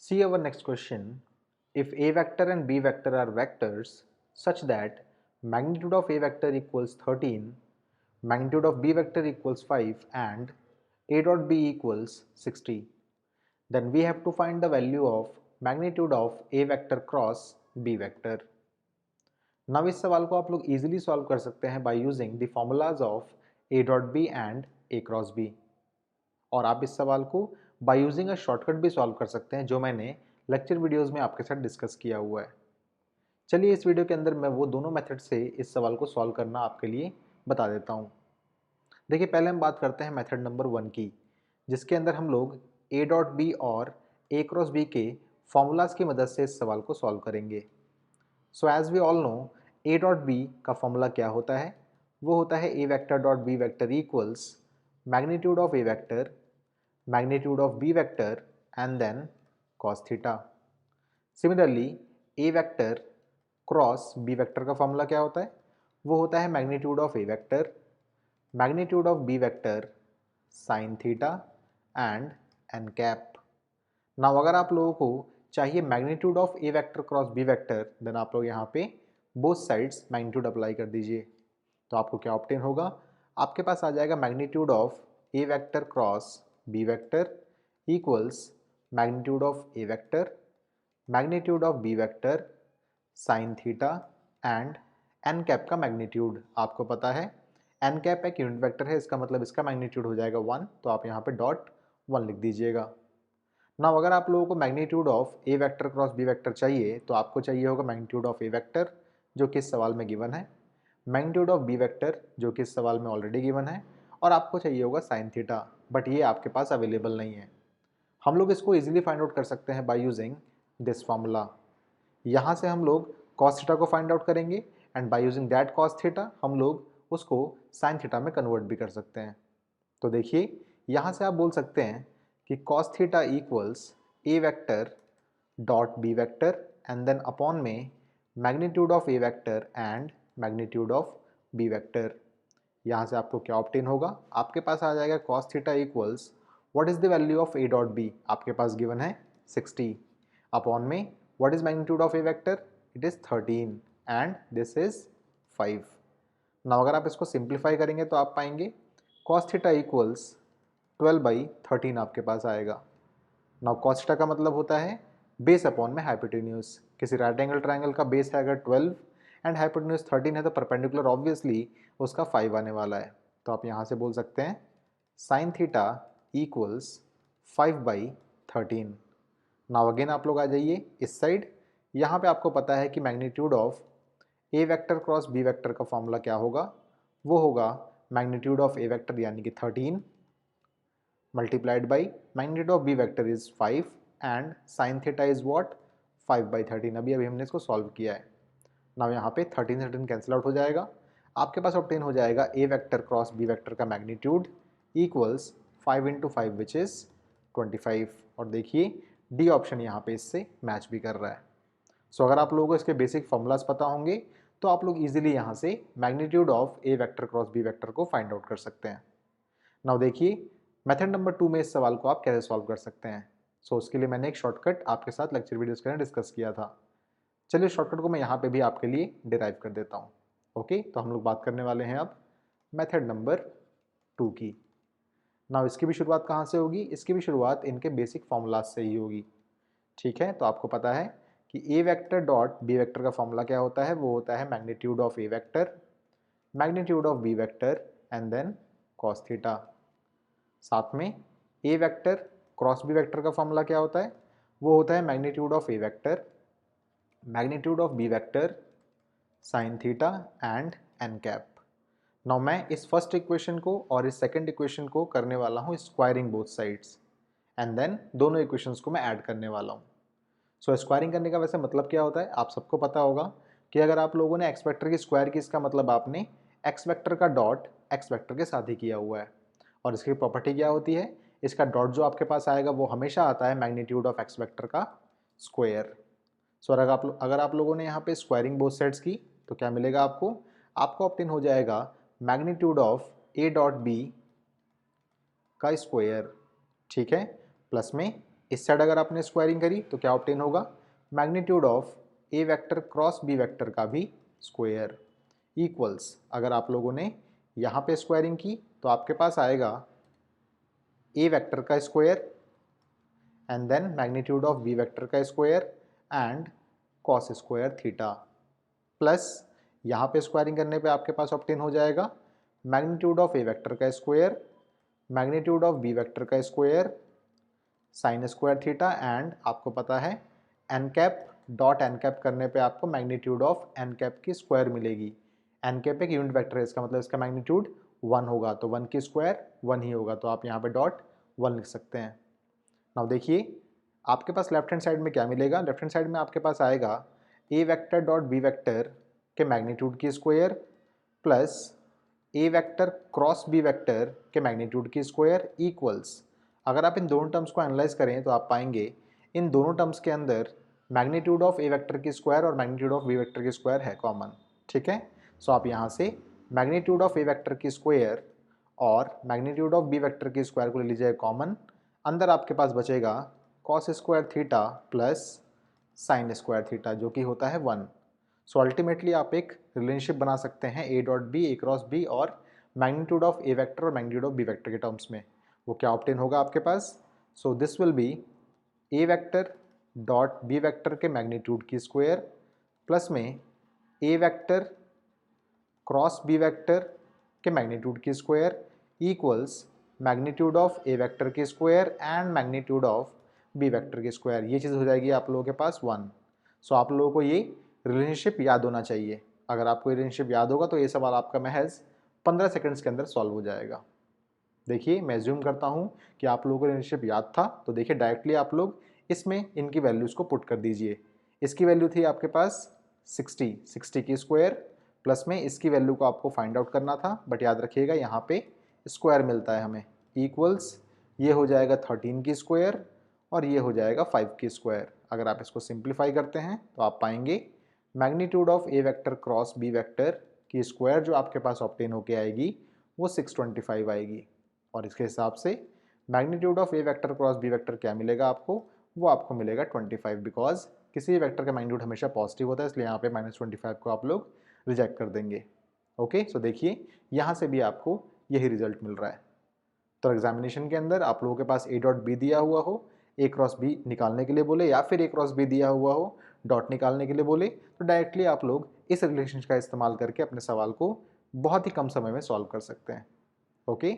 See our next question. If A vector and B vector are vectors such that magnitude of A vector equals 13, magnitude of B vector equals 5 and A dot B equals 60, then we have to find the value of magnitude of A vector cross B vector. Now इस सवाल को आप लोग easily solve कर सकते हैं by using the formulas of A dot B and A cross B. और आप इस सवाल को बाय यूजिंग अ शॉर्टकट भी सॉल्व कर सकते हैं जो मैंने लेक्चर वीडियोस में आपके साथ डिस्कस किया हुआ है। चलिए इस वीडियो के अंदर मैं वो दोनों मेथड से इस सवाल को सॉल्व करना आपके लिए बता देता हूँ। देखिए पहले हम बात करते हैं मेथड नंबर 1 की, जिसके अंदर हम लोग ए डॉट बी और ए क्रॉस बी के फॉर्मूलाज की मदद से इस सवाल को सॉल्व करेंगे। So as we all know A dot B का फॉर्मूला क्या होता है, वो होता है A vector dot B vector equals magnitude of A vector, magnitude of b vector and then cos theta. Similarly, a vector cross b vector का formula क्या होता है, वो होता है magnitude of a vector, magnitude of b vector sin theta and n cap. Now अगर आप लोगों को चाहिए magnitude of a vector cross b vector, then आप लोग यहाँ पे both sides magnitude अप्लाई कर दीजिए। तो आपको क्या ऑब्टेन होगा, आपके पास आ जाएगा magnitude of a vector cross b vector equals magnitude of a vector, magnitude of b vector sin theta and n cap का मैग्नीट्यूड आपको पता है n cap एक यूनिट वेक्टर है, इसका मतलब इसका मैग्नीट्यूड हो जाएगा 1, तो आप यहाँ पे डॉट 1 लिख दीजिएगा। नाउ अगर आप लोगों को magnitude of A vector cross B vector चाहिए तो आपको चाहिए होगा मैग्नीट्यूड ऑफ ए वेक्टर जो कि इस सवाल में गिवन है, मैग्नीट्यूड ऑफ बी वेक्टर जो कि इस सवाल में ऑलरेडी गिवन है, और आपको चाहिए होगा साइन थीटा, बट ये आपके पास अवेलेबल नहीं है। हम लोग इसको इजीली फाइंड आउट कर सकते हैं बाय यूजिंग दिस फार्मूला। यहाँ से हम लोग कॉस थीटा को फाइंड आउट करेंगे and by using that cos theta हम लोग उसको साइन थीटा में कन्वर्ट भी कर सकते हैं। तो देखिए यहाँ से आप बोल सकते हैं कि cos theta equals A vector dot B vector and then upon में magnitude of A vector and magnitude of B vector. यहाँ से आपको क्या ऑब्टेन होगा, आपके पास आ जाएगा cos theta equals what is the value of A dot B, आपके पास गिवन है 60, अपॉन में what is magnitude of A vector, it is 13 and this is 5। Now अगर आप इसको सिंप्लीफाई करेंगे तो आप पाएंगे कॉस थीटा इक्वल्स 12/13 आपके पास आएगा। नाउ कॉस थीटा का मतलब होता है बेस अपॉन में हाइपोटेन्यूज। किसी राइट एंगल ट्राइंगल का बेस है अगर 12 एंड हाइपोटेन्यूज 13 है तो परपेंडिकुलर ऑब्वियसली उसका 5 आने वाला है। तो आप यहाँ से बोल सकते हैं sine theta equals 5/13। Now again आप लोग आ जाइए इस साइड, यहाँ पे आपको पता है कि magnitude of A vector cross B vector का फॉर्मूला क्या होगा, वो होगा मैग्नीट्यूड ऑफ ए वेक्टर यानी कि 13 multiplied by magnitude of b vector is 5 and sin theta is what 5/13। अभी हमने इसको सॉल्व किया है। नाउ यहाँ पे 13 कैंसिल आउट हो जाएगा, आपके पास ऑब्टेन हो जाएगा ए वेक्टर क्रॉस बी वेक्टर का मैग्नीट्यूड इक्वल्स 5 × 5 विच इज 25। और देखिए डी ऑप्शन यहाँ पे इससे मैच भी कर रहा है। सो अगर आप लोगों को इसके बेसिक फॉर्मूलाज पता होंगे तो आप लोग इजीली यहाँ से magnitude of A vector cross B vector को फाइंड आउट कर सकते हैं। नाउ देखिए मेथड नंबर 2 में इस सवाल को आप कैसे सॉल्व कर सकते हैं। सो उसके लिए मैंने एक शॉर्टकट आपके साथ लेक्चर वीडियोस के अंदर डिस्कस किया था। चलिए शॉर्टकट को मैं यहाँ पे भी आपके लिए डिराइव कर देता हूँ। ओके, तो हम लोग बात करने वाले हैं अब मेथड नंबर 2 की। नाउ इसकी भी शुरुआत कहाँ से होगी, इसकी भी शुरुआत इनके बेसिक फॉर्मूलाज से ही होगी। ठीक है, तो आपको पता है कि A vector dot B vector का फॉर्मूला क्या होता है, वो होता है magnitude of A vector, magnitude of B vector and then cos theta. साथ में A vector cross B vector का फॉर्मूला क्या होता है, वो होता है magnitude of A vector, magnitude of B vector sine theta and N cap. Now मैं इस फर्स्ट इक्वेशन को और इस सेकंड इक्वेशन को करने वाला हूँ squaring both sides and then दोनों इक्वेशंस को मैं ऐड करने वाला हूँ। सो स्क्वायरिंग करने का वैसे मतलब क्या होता है, आप सबको पता होगा कि अगर आप लोगों ने एक्स वेक्टर की स्क्वायर की, इसका मतलब आपने एक्स वेक्टर का डॉट एक्स वेक्टर के साथ ही किया हुआ है। और इसकी प्रॉपर्टी क्या होती है, इसका डॉट जो आपके पास आएगा वो हमेशा आता है मैग्नीट्यूड ऑफ एक्स वेक्टर का स्क्वायर। सो अगर आप लोगों ने यहाँ पे स्क्वायरिंग बोथ साइड्स की तो क्या मिलेगा आपको, आपको ऑब्टेन हो जाएगा magnitude of A dot B का स्क्वायर, ठीक है, प्लस में इस साइड अगर आपने स्क्वायरिंग करी तो क्या ऑब्टेन होगा, magnitude of A vector cross B vector का भी स्क्वायर इक्वल्स, अगर आप लोगों ने यहाँ पे स्क्वायरिंग की तो आपके पास आएगा ए वेक्टर का square and then magnitude of B vector का square and cos square theta, plus यहाँ पे स्क्वायरिंग करने पे आपके पास ऑब्टेन हो जाएगा मैग्नीट्यूड ऑफ ए वेक्टर का square, magnitude of B vector का square, sine square theta and आपको पता है N cap dot N cap करने पे आपको मैग्नीट्यूड ऑफ एन कैप की स्क्वायर मिलेगी। एन कैप एक यूनिट वेक्टर है, इसका मतलब इसका मैग्नीट्यूड 1 होगा, तो 1 की स्क्वायर 1 ही होगा, तो आप यहाँ पे डॉट 1 लिख सकते हैं। नाउ देखिए आपके पास लेफ्ट हैंड साइड में क्या मिलेगा, लेफ्ट हैंड साइड में आपके पास आएगा A vector dot B vector के मैग्नीट्यूड की स्क्वायर प्लस ए वेक्टर क्रॉस बी वेक्टर के मैग्नीट्यूड की स्क्वायर इक्वल्स, अगर आप इन दोनों टर्म्स को एनालाइज करें तो आप पाएंगे इन दोनों टर्म्स के अंदर मैग्नीट्यूड ऑफ ए वेक्टर की स्क्वायर और मैग्नीट्यूड ऑफ बी वेक्टर की स्क्वायर है कॉमन, ठीक है। सो आप यहाँ से मैग्नीट्यूड ऑफ ए वेक्टर की स्क्वायर और मैग्नीट्यूड ऑफ बी वेक्टर की स्क्वायर को ले लीजिए कॉमन, अंदर आपके पास बचेगा cos square theta plus sign square theta जो कि होता है 1। सो अल्टीमेटली आप एक रिलेशनशिप बना सकते हैं A dot B, A cross B और मैग्नीट्यूड ऑफ ए वेक्टर और मैग्नीट्यूड ऑफ बी वेक्टर के टर्म्स में। वो क्या ऑब्टेन होगा आपके पास, so this will be A vector dot B vector के मैग्नीट्यूड की स्क्वायर प्लस में A vector cross B vector के मैग्नीट्यूड की square equals magnitude of A vector की square and magnitude of B vector की स्क्वायर। ये चीज़ हो जाएगी आप लोगों के पास 1। सो आप लोगों को ये रिलेशनशिप याद होना चाहिए, अगर आपको ये रिलेशनशिप याद होगा तो ये सवाल आपका महज 15 सेकंड्स के अंदर सॉल्व हो जाएगा। देखिए मैं एज्यूम करता हूँ कि आप लोगों को रिलेशनशिप याद था, तो देखिए डायरेक्टली आप लोग इसमें इनकी वैल्यूज़ को पुट कर दीजिए। इसकी वैल्यू थी आपके पास 60 की स्क्वायर प्लस में इसकी वैल्यू को आपको फाइंड आउट करना था, बट याद रखिएगा यहाँ पे स्क्वायर मिलता है हमें, इक्वल्स ये हो जाएगा 13 की स्क्वायर और ये हो जाएगा 5 की स्क्वायर। अगर आप इसको सिंप्लीफाई करते हैं तो आप पाएंगे magnitude of A vector cross B vector की स्क्वायर जो आपके पास ऑब्टेन होके आएगी वो 625 आएगी, और इसके हिसाब से magnitude of A vector cross B vector क्या मिलेगा आपको, वो आपको मिलेगा 25, बिकॉज किसी वेक्टर का मैग्नीट्यूड हमेशा पॉजिटिव होता है, इसलिए यहाँ पे -25 को आप लोग रिजेक्ट कर देंगे। ओके, सो देखिए यहाँ से भी आपको यही रिजल्ट मिल रहा है। तो एग्जामिनेशन के अंदर आप लोगों के पास ए डॉट बी दिया हुआ हो, ए क्रॉस बी निकालने के लिए बोले, या फिर ए क्रॉस बी दिया हुआ हो डॉट निकालने के लिए बोले, तो डायरेक्टली आप लोग इस रिलेशन का इस्तेमाल करके अपने सवाल को बहुत ही कम समय में सॉल्व कर सकते हैं। ओके।